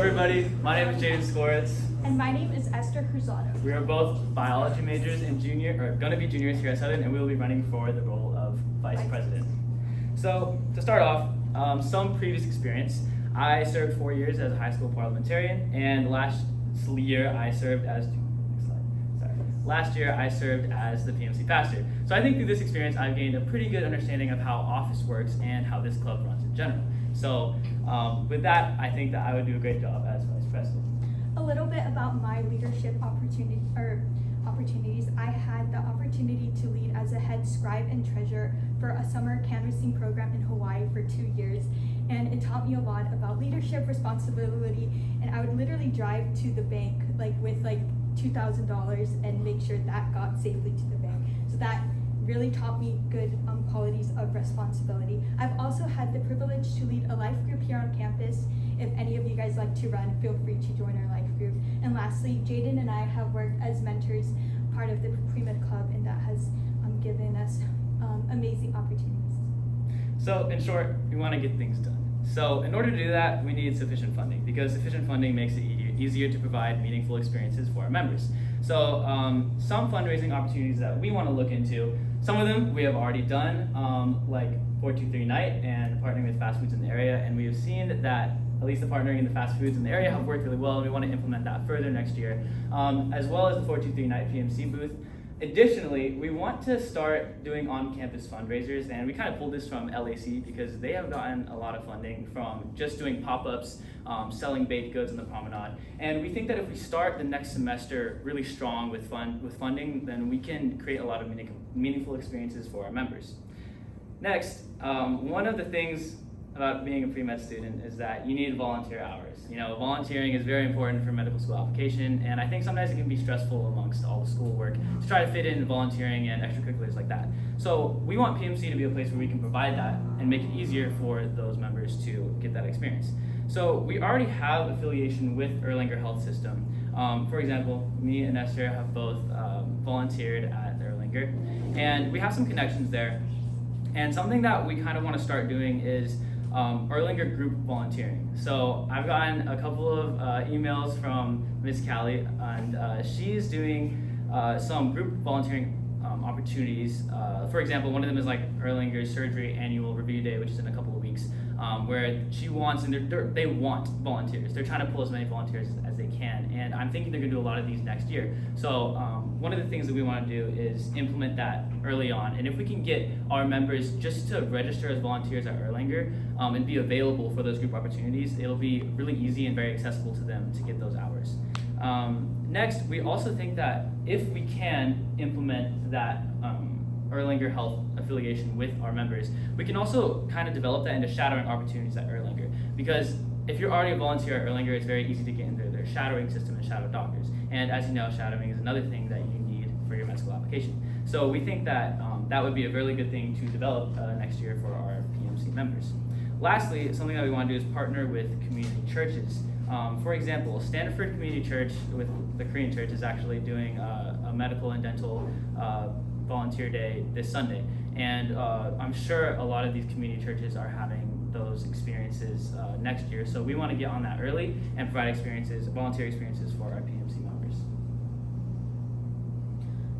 everybody, my name is Jaiden Skoretz. And my name is Esther Cruzado. We are both biology majors and going to be juniors here at Jaiden, and we will be running for the role of vice president. So to start off, some previous experience. I served 4 years as a high school parliamentarian, and last year I served as the PMC pastor. So I think through this experience I've gained a pretty good understanding of how office works and how this club runs in general. So with that, I think that I would do a great job as vice president. A little bit about my leadership opportunities. I had the opportunity to lead as a head scribe and treasurer for a summer canvassing program in Hawaii for 2 years, and it taught me a lot about leadership, responsibility, and I would literally drive to the bank with $2,000 and make sure that got safely to the bank. So that really taught me good qualities of responsibility. I've also had the privilege to lead a life group here on campus. If any of you guys like to run, feel free to join our life group. And lastly, Jaiden and I have worked as mentors, part of the pre-med club, and that has given us amazing opportunities. So in short, we want to get things done. So in order to do that, we need sufficient funding, because sufficient funding makes it easier to provide meaningful experiences for our members. So some fundraising opportunities that we want to look into, some of them we have already done, like 423 Night and partnering with fast foods in the area, and we have seen that at least the partnering in the fast foods in the area have worked really well, and we want to implement that further next year, as well as the 423 Night PMC booth. Additionally, we want to start doing on-campus fundraisers, and we kind of pulled this from LAC because they have gotten a lot of funding from just doing pop-ups, selling baked goods on the promenade. And we think that if we start the next semester really strong with funding, then we can create a lot of meaningful experiences for our members. Next, one of the things about being a pre-med student is that you need volunteer hours. You know, volunteering is very important for medical school application, and I think sometimes it can be stressful amongst all the schoolwork to try to fit in volunteering and extracurriculars like that. So we want PMC to be a place where we can provide that and make it easier for those members to get that experience. So we already have affiliation with Erlanger Health System. For example, me and Esther have both volunteered at Erlanger, and we have some connections there. And something that we kind of want to start doing is Erlanger group volunteering. So I've gotten a couple of emails from Ms. Callie, and she's doing some group volunteering opportunities. For example, one of them is like Erlanger's Surgery Annual Review Day, which is in a couple of weeks, where she wants, and they want volunteers. They're trying to pull as many volunteers as they can, and I'm thinking they're gonna do a lot of these next year. So one of the things that we wanna do is implement that early on, and if we can get our members just to register as volunteers at Erlanger and be available for those group opportunities, it'll be really easy and very accessible to them to get those hours. Next, we also think that if we can implement that Erlanger Health affiliation with our members, we can also kind of develop that into shadowing opportunities at Erlanger. Because if you're already a volunteer at Erlanger, it's very easy to get into their shadowing system and shadow doctors. And as you know, shadowing is another thing that you need for your med school application. So we think that that would be a really good thing to develop next year for our PMC members. Lastly, something that we want to do is partner with community churches. For example, Stanford Community Church with the Korean Church is actually doing a medical and dental volunteer day this Sunday. And I'm sure a lot of these community churches are having those experiences next year. So we want to get on that early and provide volunteer experiences for our PMC members.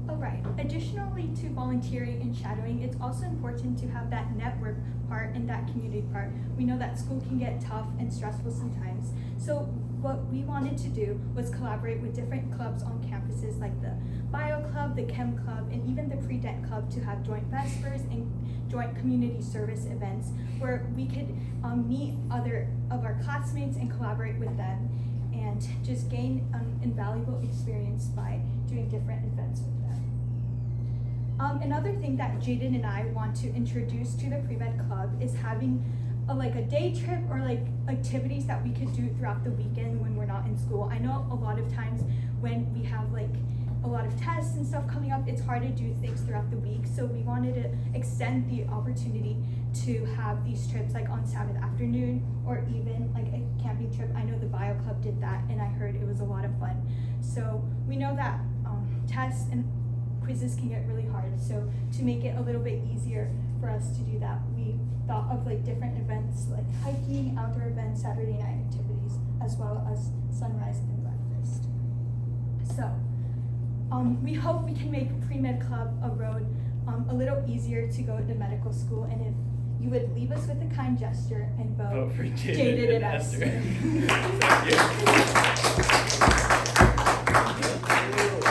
All right. Additionally to volunteering and shadowing, it's also important to have that network part and that community part. We know that school can get tough and stressful sometimes. So what we wanted to do was collaborate with different clubs on campuses like the Bio Club, the Chem Club, and even the Pre-Dent Club to have joint vespers and joint community service events where we could meet other of our classmates and collaborate with them and just gain an invaluable experience by doing different events with them. Another thing that Jaiden and I want to introduce to the Pre-Med Club is having a day trip or activities that we could do throughout the weekend when we're not in school. I know a lot of times when we have a lot of tests and stuff coming up, it's hard to do things throughout the week. So we wanted to extend the opportunity to have these trips on Sabbath afternoon, or even a camping trip. I know the Bio Club did that, and I heard it was a lot of fun. So we know that tests and quizzes can get really hard. So to make it a little bit easier for us to do that, we thought of like different events like hiking, outdoor events, Saturday night activities, as well as sunrise and breakfast. So we hope we can make Pre-Med Club a road a little easier to go to medical school, and if you would leave us with a kind gesture and vote for Jaiden and Esther. Thank you.